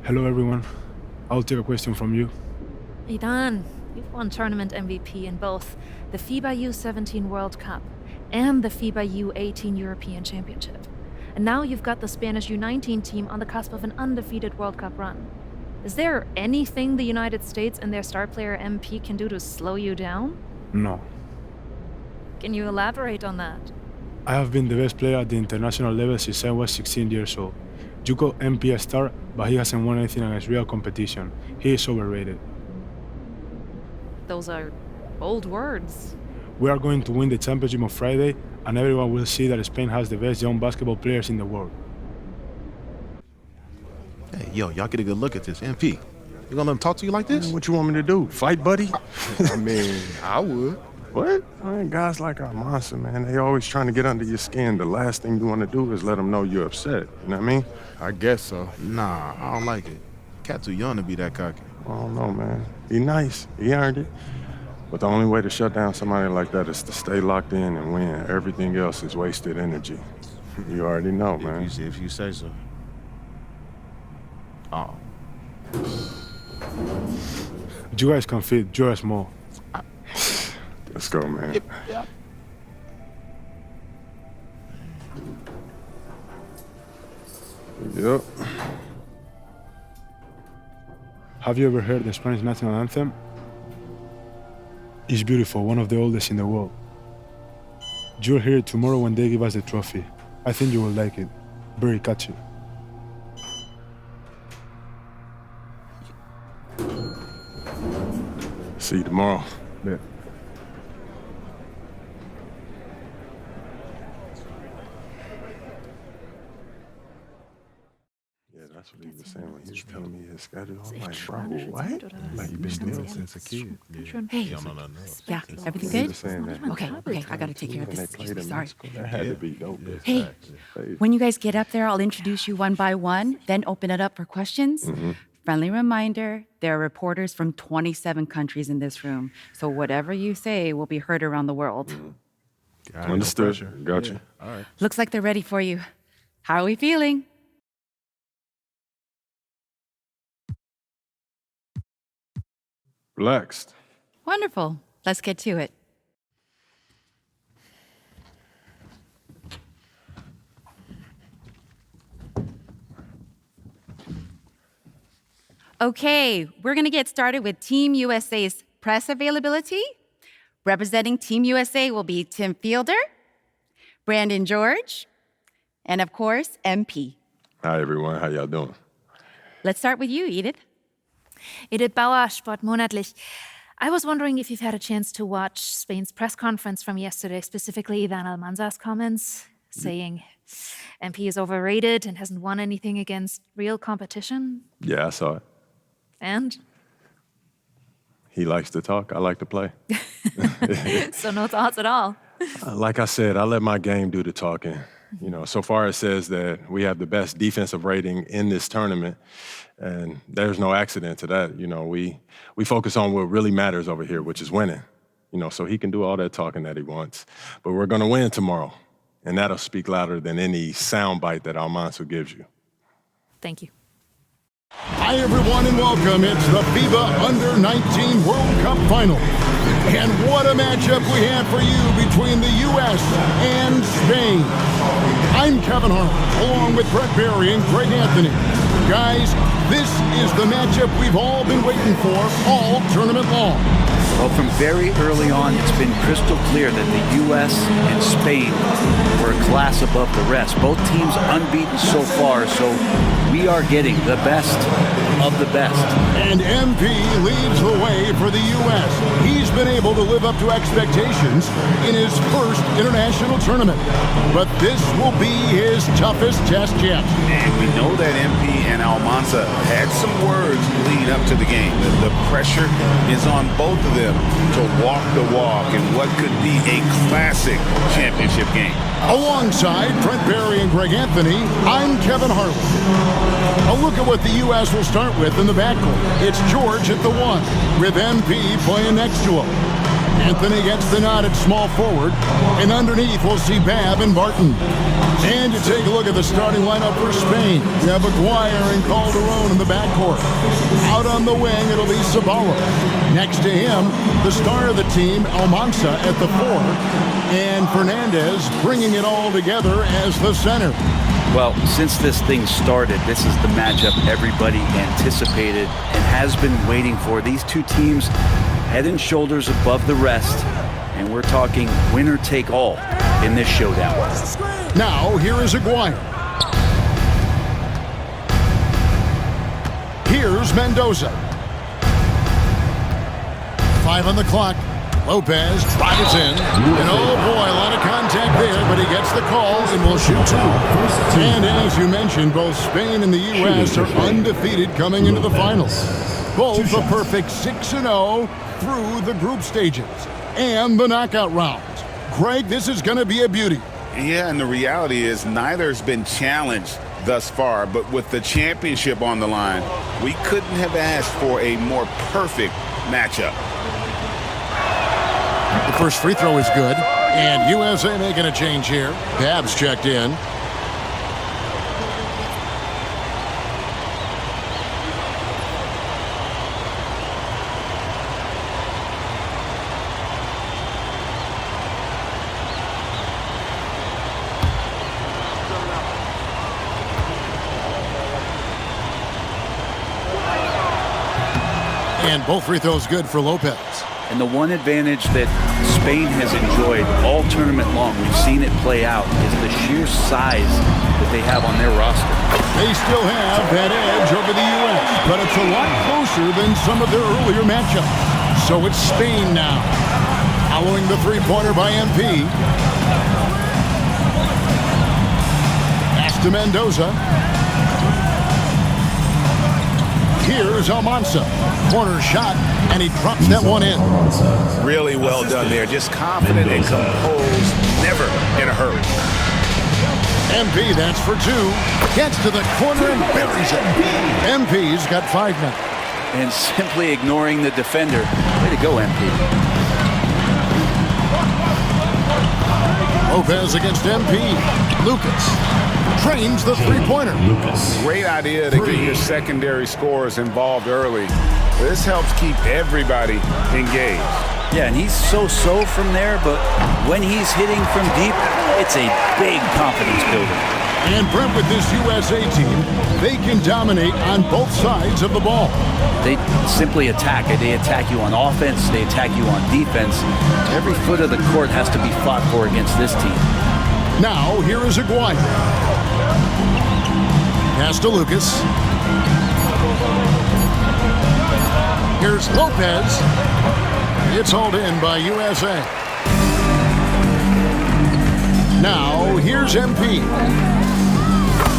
Hello, everyone. I'll take a question from you. Hey, Dan. You've won tournament MVP in both the FIBA U17 World Cup and the FIBA U18 European Championship. And now you've got the Spanish U19 team on the cusp of an undefeated World Cup run. Is there anything the United States and their star player MP can do to slow you down? No. Can you elaborate on that? I have been the best player at the international level since I was 16 years old. You call MP a star, but he hasn't won anything against real competition. He is overrated. Those are bold words. We are going to win the championship on Friday, and everyone will see that Spain has the best young basketball players in the world. Hey, yo, y'all get a good look at this. MP, you gonna let him talk to you like this? What you want me to do? Fight, buddy? I mean, I would. What? Man, guys like our monster, man, they always trying to get under your skin. The last thing you want to do is let them know you're upset. You know what I mean? I guess so. Nah, I don't like it. Cat too young to be that cocky. I don't know, man. Be nice. He earned it. But the only way to shut down somebody like that is to stay locked in and win. Everything else is wasted energy. You already know, man. If you say so. Oh. You guys can fit, you're small. Let's go, man. Yep. Yep. Have you ever heard the Spanish national anthem? It's beautiful, one of the oldest in the world. You'll hear it tomorrow when they give us the trophy. I think you will like it. Very catchy. See you tomorrow. Yeah. That's what he was saying when he was telling me his schedule. I'm like, bro, what? Like, you been still since a kid. Hey, yeah, everything good? Saying that. Okay, I gotta take care of this. Excuse me, sorry. That had to be dope. Hey, when you guys get up there, I'll introduce you one by one, then open it up for questions. Friendly reminder, there are reporters from 27 countries in this room, so whatever you say will be heard around the world. Understood. Gotcha. All right. Looks like they're ready for you. How are we feeling? Relaxed. Wonderful. Let's get to it. Okay, we're going to get started with Team USA's press availability. Representing Team USA will be Tim Fielder, Brandon George, and of course, MP. Hi, everyone. How y'all doing? Let's start with you, Edith. Edith Bauer, Sport Monatlich. I was wondering if you've had a chance to watch Spain's press conference from yesterday, specifically Ivan Almanza's comments saying MP is overrated and hasn't won anything against real competition. Yeah, I saw it. And? He likes to talk. I like to play. So no thoughts at all? Like I said, I let my game do the talking. You know, so far it says that we have the best defensive rating in this tournament, and there's no accident to that. You know, we focus on what really matters over here, which is winning. You know, so he can do all that talking that he wants. But we're going to win tomorrow, and that'll speak louder than any soundbite that Almanza gives you. Thank you. Hi, everyone, and welcome. It's the FIBA Under-19 World Cup Final. And what a matchup we have for you between the U.S. and Spain. I'm Kevin Hart, along with Brett Barry and Greg Anthony. Guys, this is the matchup we've all been waiting for all tournament long. Well, from very early on, it's been crystal clear that the U.S. and Spain were a class above the rest. Both teams unbeaten so far, so we are getting the best of the best. And MP leads the way for the U.S. He's been able to live up to expectations in his first international tournament. But this will be his toughest test yet. And we know that MP and Almanza had some words leading up to the game. The pressure is on both of them to walk the walk in what could be a classic championship game. Alongside Brent Barry and Greg Anthony, I'm Kevin Harlan. A look at what the U.S. will start with in the backcourt. It's George at the 1, with MP playing next to him. Anthony gets the nod at small forward, and underneath we'll see Babb and Barton. And you take a look at the starting lineup for Spain. You have Aguirre and Calderon in the backcourt. Out on the wing, it'll be Sabalo. Next to him, the star of the team, Almansa at the 4, and Fernandez bringing it all together as the center. Well, since this thing started, this is the matchup everybody anticipated and has been waiting for. These two teams head and shoulders above the rest, and we're talking winner take all in this showdown. Now, here is Aguirre. Here's Mendoza. 5 on the clock. Lopez drives in. And oh boy, a lot of contact there, but he gets the call and will shoot 2. And as you mentioned, both Spain and the U.S. are undefeated coming into the finals. Both a perfect 6-0 through the group stages and the knockout rounds. Greg, this is going to be a beauty. Yeah, and the reality is neither has been challenged thus far, but with the championship on the line, we couldn't have asked for a more perfect matchup. The first free throw is good, and USA making a change here. Babb's checked in. And both free throws good for Lopez. And the one advantage that Spain has enjoyed all tournament long, we've seen it play out, is the sheer size that they have on their roster. They still have that edge over the U.S., but it's a lot closer than some of their earlier matchups. So it's Spain now, following the three-pointer by MP. Pass to Mendoza. Here's Almansa. Corner shot, and he drops that one in. Really well done there. Just confident and composed, never in a hurry. MP, that's for 2. Gets to the corner and buries it. MP's got 5 now. And simply ignoring the defender. Way to go, MP. Lopez against MP. Lucas trains the three-pointer. Great idea to get your secondary scorers involved early. This helps keep everybody engaged. Yeah, and he's so-so from there, but when he's hitting from deep, it's a big confidence builder. And Brent, with this USA team, they can dominate on both sides of the ball. They simply attack. They attack you on offense. They attack you on defense. Every foot of the court has to be fought for against this team. Now, here is Aguirre. Pass to Lucas. Here's Lopez. It's hauled in by USA. Now, here's MP.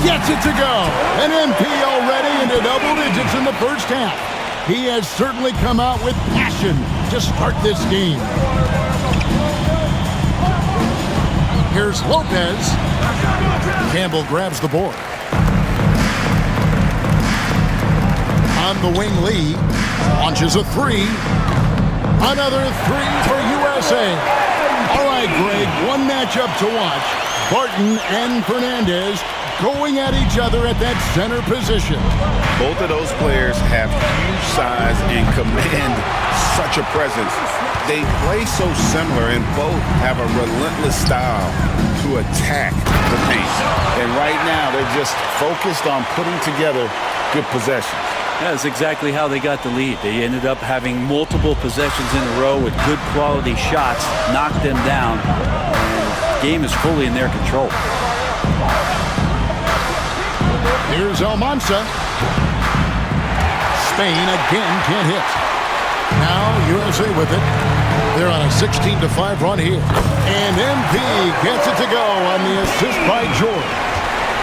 Gets it to go. And MP already into double digits in the first half. He has certainly come out with passion to start this game. Here's Lopez. Campbell grabs the board. On the wing, Lee launches a 3. Another 3 for USA. All right, Greg, one matchup to watch. Barton and Fernandez going at each other at that center position. Both of those players have huge size and command such a presence. They play so similar, and both have a relentless style to attack the paint. And right now, they're just focused on putting together good possessions. That's exactly how they got the lead. They ended up having multiple possessions in a row with good quality shots, knocked them down, and the game is fully in their control. Here's Almansa. Spain again can't hit. Now USA with it. They're on a 16-5 run here. And MP gets it to go on the assist by George.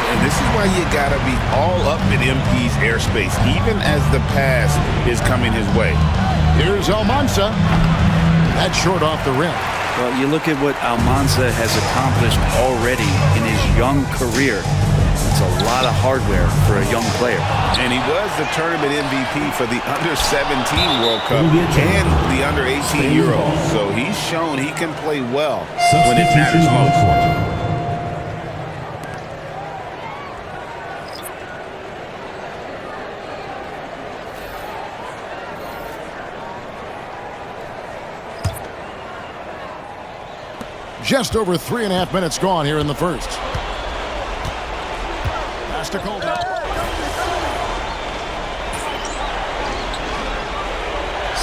And this is why you gotta be all up in MP's airspace, even as the pass is coming his way. Here's Almansa. That's short off the rim. Well, you look at what Almansa has accomplished already in his young career. That's a lot of hardware for a young player. And he was the tournament MVP for the Under-17 World Cup and the Under-18 Euro. So he's shown he can play well when it matters most. Just over 3.5 minutes gone here in the first. Pass to Colton.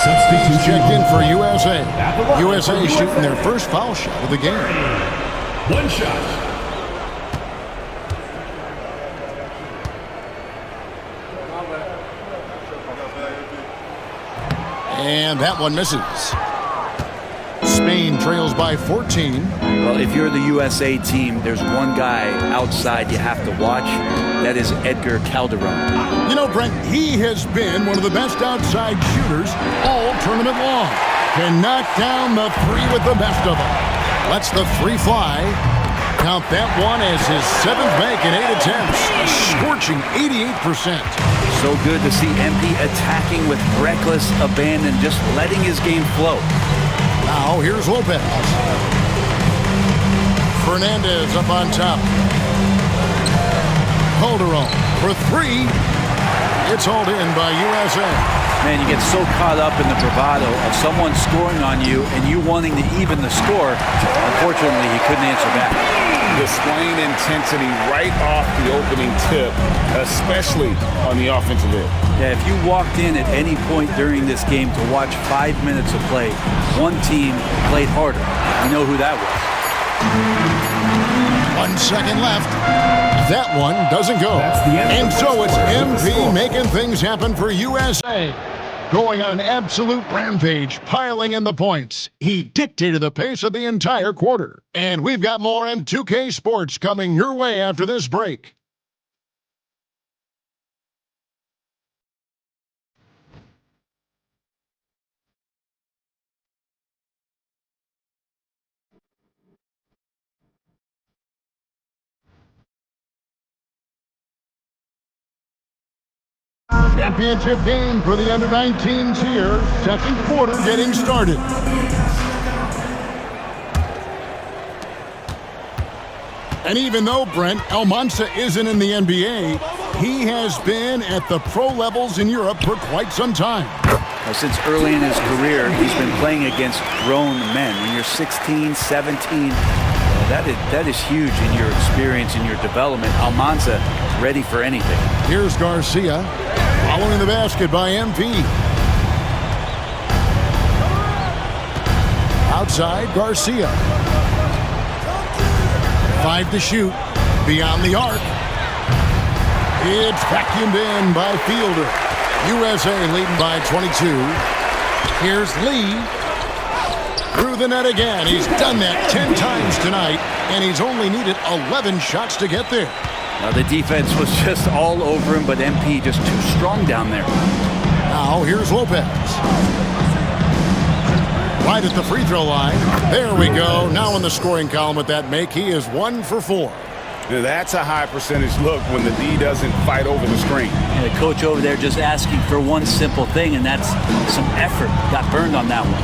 Substitute checked in for USA. USA shooting their first foul shot of the game. One shot. And that one misses. Spain trails by 14. Well, if you're the USA team, there's one guy outside you have to watch. That is Edgar Calderon. You know, Brent, he has been one of the best outside shooters all tournament long. Can knock down the three with the best of them. Lets the free fly. Count that one as his 7th make in 8 attempts. A scorching 88%. So good to see MP attacking with reckless abandon, just letting his game flow. Now, here's Lopez. Fernandez up on top. Calderon for 3. It's hauled in by USA. Man, you get so caught up in the bravado of someone scoring on you and you wanting to even the score. Unfortunately, he couldn't answer back. Displaying intensity right off the opening tip, especially on the offensive end. Yeah, if you walked in at any point during this game to watch 5 minutes of play, one team played harder. You know who that was. 1 second left. That one doesn't go. And so it's MP making things happen for USA. Going on an absolute rampage, piling in the points. He dictated the pace of the entire quarter. And we've got more M2K Sports coming your way after this break. Championship game for the under-19s here. Second quarter getting started. And even though Brent Almanza isn't in the NBA, he has been at the pro levels in Europe for quite some time. Well, since early in his career, he's been playing against grown men. When you're 16, 17, that is huge in your experience, in your development. Almanza ready for anything. Here's Garcia. Following the basket by MP. Outside, Garcia. 5 to shoot. Beyond the arc. It's vacuumed in by Fielder. USA leading by 22. Here's Lee. Through the net again. He's done that 10 times tonight, and he's only needed 11 shots to get there. The defense was just all over him, but MP just too strong down there. Now here's Lopez. Right at the free throw line. There we go. Now in the scoring column with that make, he is 1 for 4. That's a high percentage look when the D doesn't fight over the screen. And the coach over there just asking for one simple thing, and that's some effort. Got burned on that one.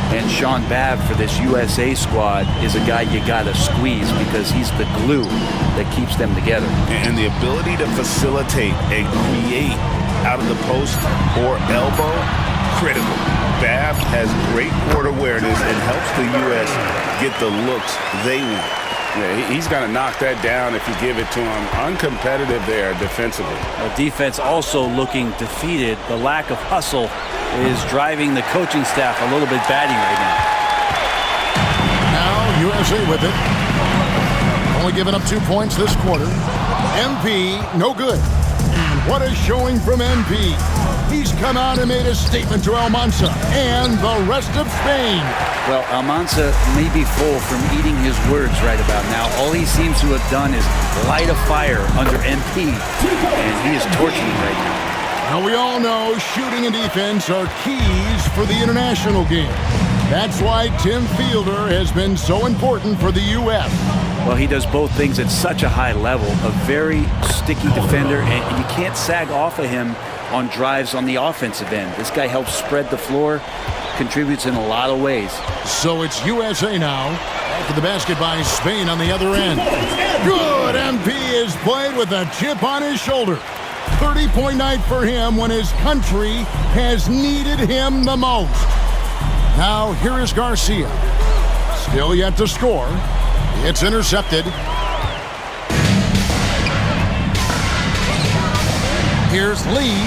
And Sean Babb for this USA squad is a guy you gotta squeeze because he's the glue that keeps them together. And the ability to facilitate and create out of the post or elbow, critical. Babb has great court awareness and helps the U.S. get the looks they want. Yeah, he's going to knock that down if you give it to him. Uncompetitive there defensively. Defense also looking defeated. The lack of hustle is driving the coaching staff a little bit batty right now. Now USA with it. Only giving up 2 points this quarter. MP, no good. And what a showing from MP. He's come out and made a statement to Almanza and the rest of Spain. Well, Almanza may be full from eating his words right about now. All he seems to have done is light a fire under MP, and he is torching it right now. Now, we all know shooting and defense are keys for the international game. That's why Tim Fielder has been so important for the U.S. Well, he does both things at such a high level. A very sticky defender, and you can't sag off of him on drives on the offensive end. This guy helps spread the floor, contributes in a lot of ways. So it's USA now. After the basket by Spain on the other end. Good. MP is played with a chip on his shoulder. 30-point night for him when his country has needed him the most. Now here is Garcia. Still yet to score. It's intercepted. Here's Lee,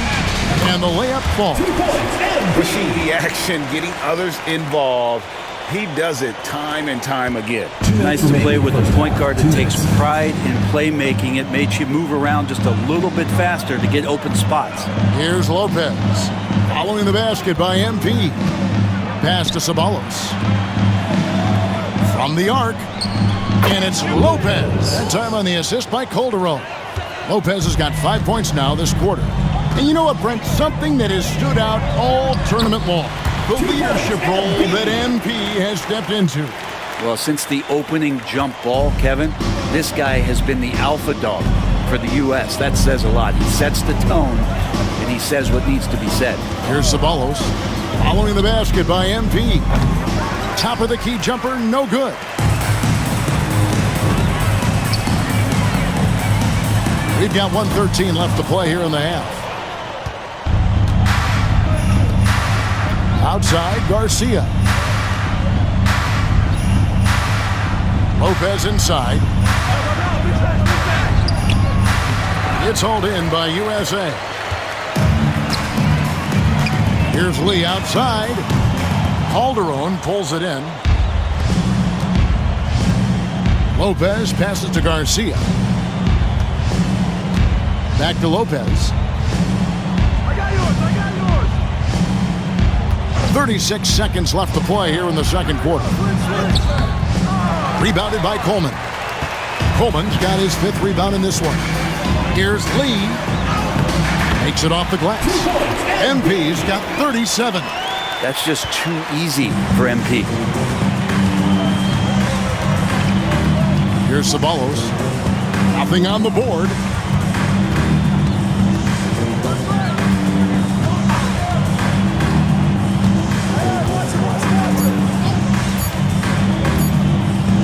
and the layup falls. Pushing the action, getting others involved. He does it time and time again. Nice to play with a point guard that takes pride in playmaking. It makes you move around just a little bit faster to get open spots. Here's Lopez, following the basket by MP. Pass to Ceballos. From the arc, and it's Lopez. That time on the assist by Calderon. Lopez has got 5 points now this quarter. And you know what, Brent? Something that has stood out all tournament long. The leadership role that MP has stepped into. Well, since the opening jump ball, Kevin, this guy has been the alpha dog for the U.S. That says a lot. He sets the tone, and he says what needs to be said. Here's Ceballos, following the basket by MP. Top of the key jumper, no good. We've got 1:13 left to play here in the half. Outside, Garcia. Lopez inside. It's hauled in by USA. Here's Lee outside. Calderon pulls it in. Lopez passes to Garcia. Back to Lopez. 36 seconds left to play here in the second quarter. Rebounded by Coleman. Coleman's got his 5th rebound in this one. Here's Lee. Makes it off the glass. MP's got 37. That's just too easy for MP. Here's Ceballos. Nothing on the board.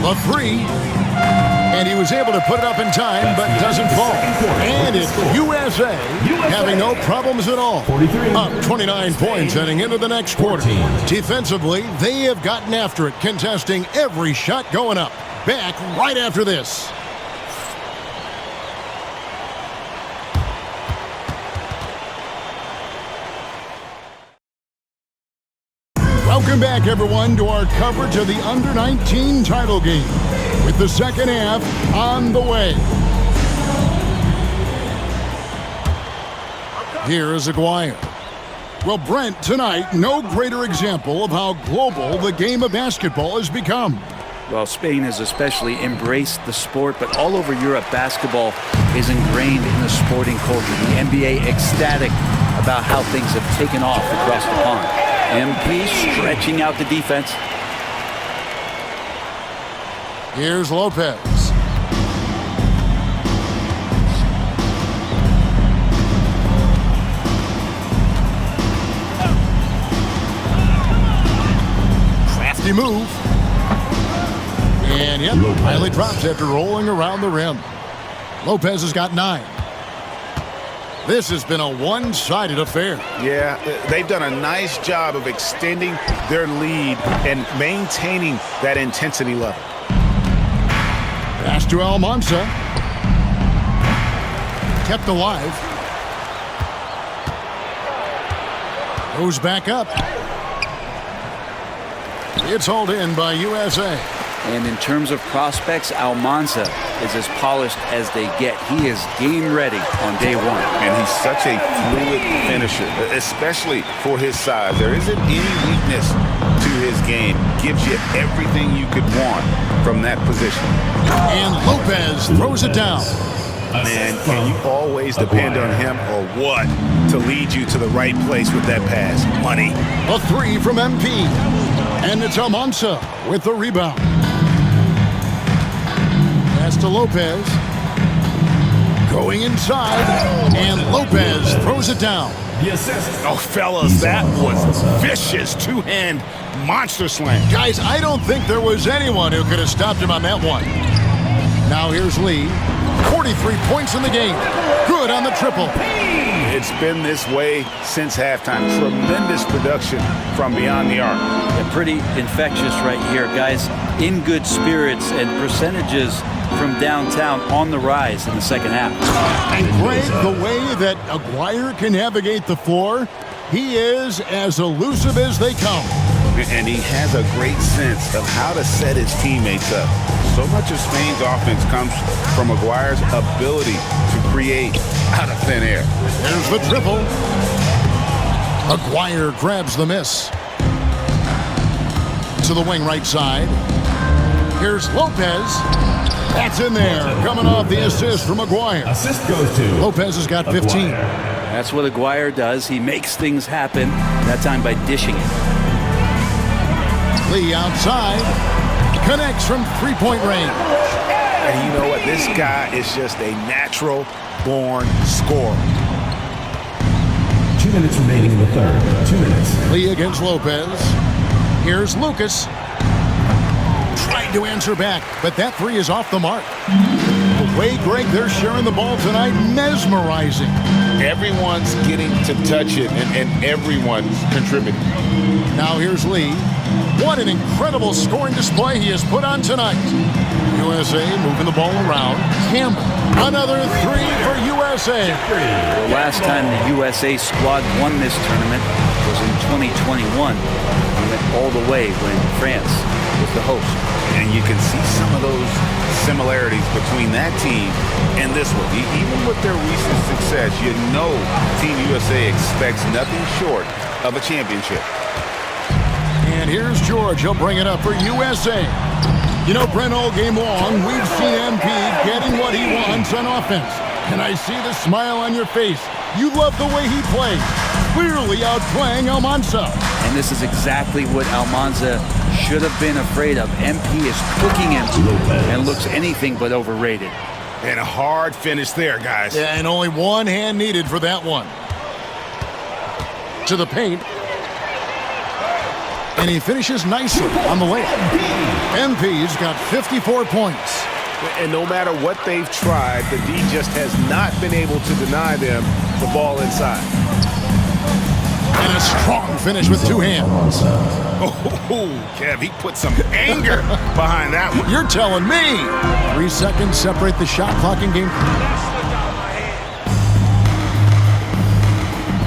The 3, and he was able to put it up in time, but doesn't fall. And it's USA having no problems at all. Up 29 points heading into the next quarter. Defensively, they have gotten after it, contesting every shot going up. Back right after this. Welcome back, everyone, to our coverage of the Under-19 title game, with the second half on the way. Here is Aguirre. Well, Brent, tonight, no greater example of how global the game of basketball has become. Well, Spain has especially embraced the sport, but all over Europe, basketball is ingrained in the sporting culture. The NBA ecstatic about how things have taken off across the pond. MP stretching out the defense. Here's Lopez. Crafty move. And yep, finally drops after rolling around the rim. Lopez has got 9. This has been a one-sided affair. Yeah, they've done a nice job of extending their lead and maintaining that intensity level. Pass to Almanza. Kept alive. Goes back up. It's hauled in by USA. And in terms of prospects, Almanza is as polished as they get. He is game ready on day one. And he's such a fluid finisher, especially for his size. There isn't any weakness to his game. Gives you everything you could want from that position. And Lopez throws it down. Man, can you always depend on him or what to lead you to the right place with that pass? Money. A 3 from MP. And it's Almanza with the rebound. pass to Lopez. Going inside, and Lopez throws it down. The assist. Oh, fellas, that was vicious two-hand monster slam. Guys, I don't think there was anyone who could have stopped him on that one. Now here's Lee. 43 points in the game. Good on the triple. It's been this way since halftime. Tremendous production from beyond the arc. Yeah, pretty infectious right here, guys. In good spirits and percentages from downtown on the rise in the second half. And Greg, the way that Aguirre can navigate the floor, he is as elusive as they come. And he has a great sense of how to set his teammates up. So much of Spain's offense comes from Aguirre's ability to create out of thin air. There's the triple. Aguirre grabs the miss. To the wing right side. Here's Lopez. That's in there. Coming off the assist from Aguirre. Assist goes to Lopez has got 15. That's what Aguirre does. He makes things happen, that time by dishing it. Lee outside. Connects from three-point range. And you know what? This guy is just a natural-born scorer. 2 minutes remaining in the third. 2 minutes. Lee against Lopez. Here's Lucas. Tried to answer back, but that three is off the mark. The way, Greg, they're sharing the ball tonight, mesmerizing. Everyone's getting to touch it, and everyone's contributing. Now here's Lee. What an incredible scoring display he has put on tonight. USA moving the ball around. Campbell, another three for USA. The last time the USA squad won this tournament was in 2021. We went all the way when France was the host. And you can see some of those similarities between that team and this one. Even with their recent success, you know Team USA expects nothing short of a championship. And here's George. He'll bring it up for USA. You know, Brent, all game long, we've seen MP getting what he wants on offense. And I see the smile on your face. You love the way he plays. Clearly outplaying Almanza. And this is exactly what Almanza should have been afraid of. MP is cooking him and looks anything but overrated. And a hard finish there, guys. Yeah, and only one hand needed for that one. To the paint. And he finishes nicely on the layup. MP's got 54 points. And no matter what they've tried, the D just has not been able to deny them the ball inside. And a strong finish with two hands. Oh, Kev, he put some anger behind that one. You're telling me. 3 seconds separate the shot clock in game.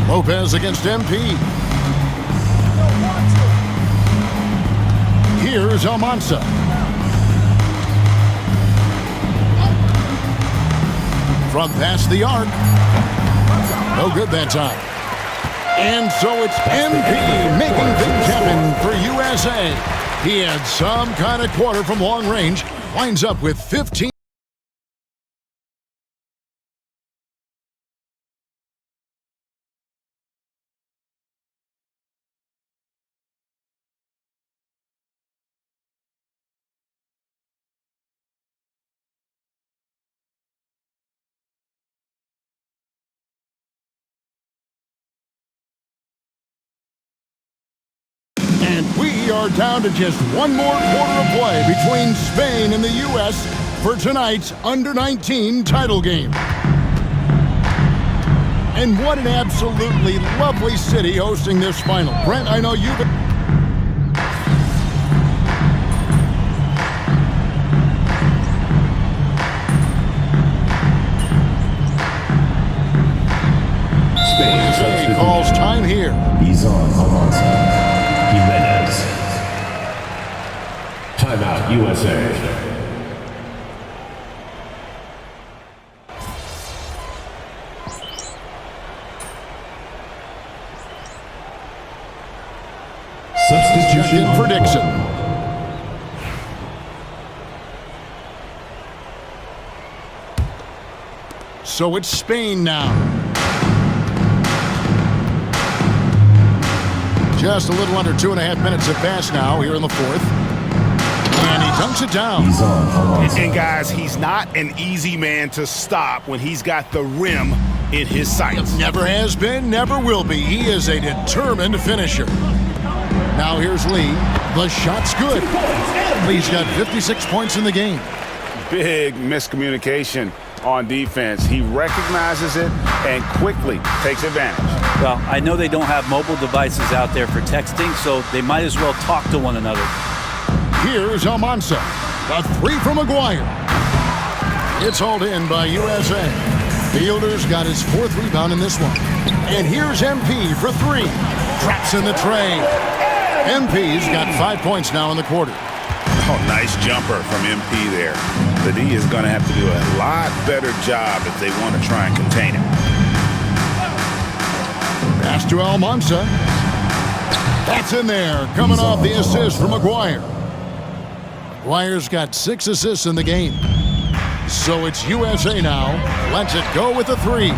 Lopez against MP. Here's Almanza. From past the arc. No good that time. And so it's MP making things happen for USA. He had some kind of quarter from long range. Winds up with 15. And we are down to just one more quarter of play between Spain and the U.S. for tonight's Under-19 title game. And what an absolutely lovely city hosting this final. Brent, I know you've been... Spain calls time here. He's on Almanza. Jimenez. Timeout, USA. Substitution for Dixon. So it's Spain now. Just a little under 2.5 minutes have passed now here in the fourth. And he dunks it down. He's on. And guys, he's not an easy man to stop when he's got the rim in his sights. Never has been, never will be. He is a determined finisher. Now here's Lee. The shot's good. Lee's got 56 points in the game. Big miscommunication on defense. He recognizes it and quickly takes advantage. Well, I know they don't have mobile devices out there for texting, so they might as well talk to one another. Here's Almanza. A three from McGuire. It's hauled in by USA. Fielder's got his fourth rebound in this one. And here's MP for three. Traps in the tray. MP's got 5 points now in the quarter. Oh, nice jumper from MP there. The D is going to have to do a lot better job if they want to try and contain him. Pass to Almanza. That's in there. Coming off the assist from McGuire. McGuire's got 6 assists in the game. So it's USA now. Lets it go with a three.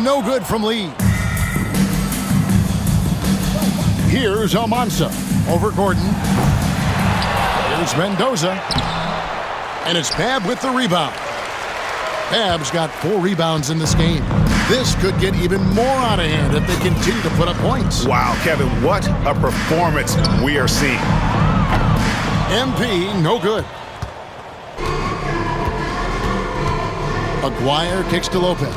No good from Lee. Here's Almanza over Gordon. Here's Mendoza. And it's Babb with the rebound. Babb's got 4 rebounds in this game. This could get even more out of hand if they continue to put up points. Wow, Kevin, what a performance we are seeing. MP, no good. McGuire kicks to Lopez.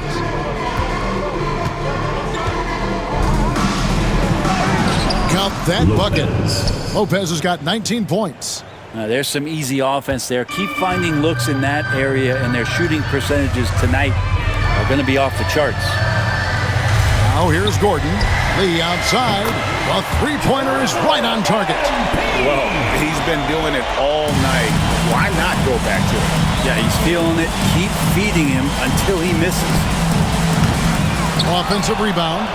Count that bucket. Lopez has got 19 points. There's some easy offense there. Keep finding looks in that area, and their shooting percentages tonight are going to be off the charts. Now here's Gordon. Lee outside. The three-pointer is right on target. Well, he's been doing it all night. Why not go back to it? Yeah, he's feeling it. Keep feeding him until he misses. Offensive rebound.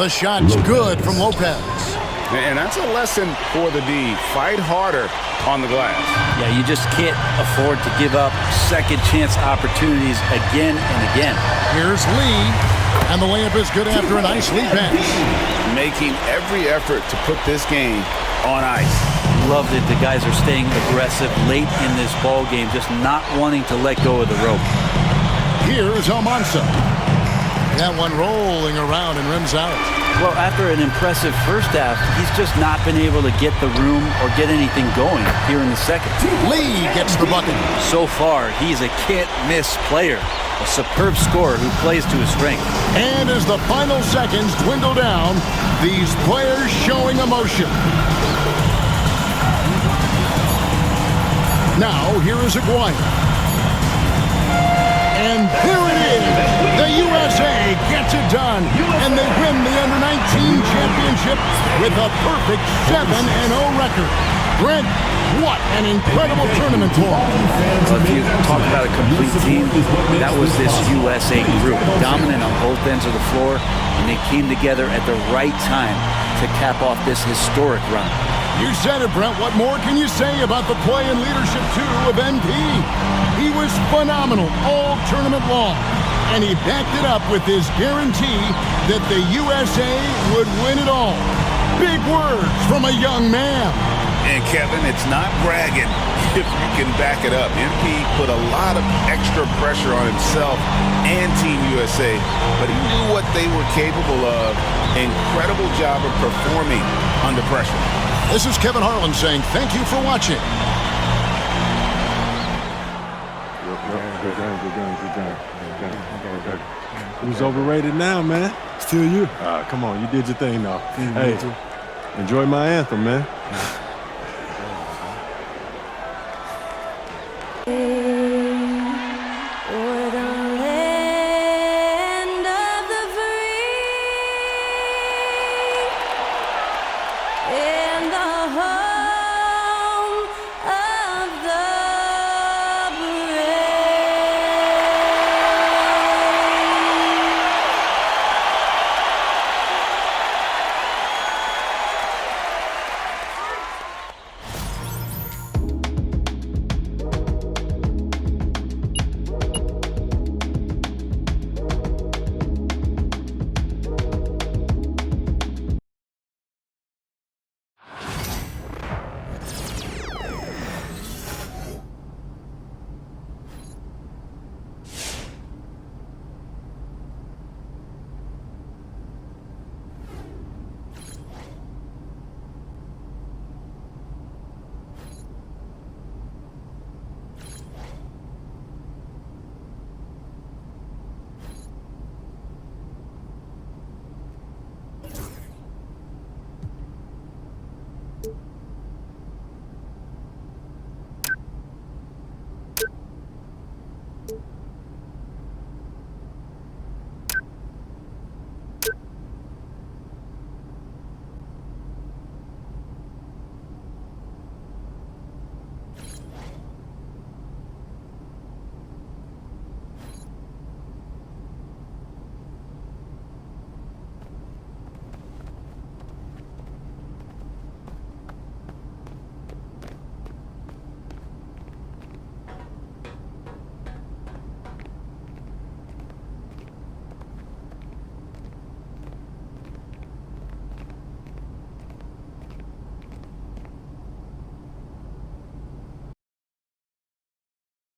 The shot's good from Lopez. And that's a lesson for the D. Fight harder on the glass. Yeah, you just can't afford to give up second chance opportunities again and again. Here's Lee, and the layup is good after a nice lead pass. Making every effort to put this game on ice. Love that the guys are staying aggressive late in this ball game, just not wanting to let go of the rope. Here's Almanza. That one rolling around and rims out. Well, after an impressive first half, he's just not been able to get the room or get anything going here in the second. Lee gets the bucket. So far, he's a can't-miss player, a superb scorer who plays to his strength. And as the final seconds dwindle down, these players showing emotion. Now, here is Aguirre. And here it is. The USA gets it done, and they win the Under-19 championship with a perfect 7-0 record. Brent, what an incredible tournament tour. Well, if you talk about a complete team, that was this USA group, dominant on both ends of the floor, and they came together at the right time to cap off this historic run. You said it, Brent. What more can you say about the play and leadership, too, of MP? He was phenomenal all tournament long, and he backed it up with his guarantee that the USA would win it all. Big words from a young man. And Kevin, it's not bragging if you can back it up. MP put a lot of extra pressure on himself and Team USA, but he knew what they were capable of. Incredible job of performing under pressure. This is Kevin Harlan saying thank you for watching. Who's overrated now, man? Still you. Come on, you did your thing, though. Hey, enjoy my anthem, man.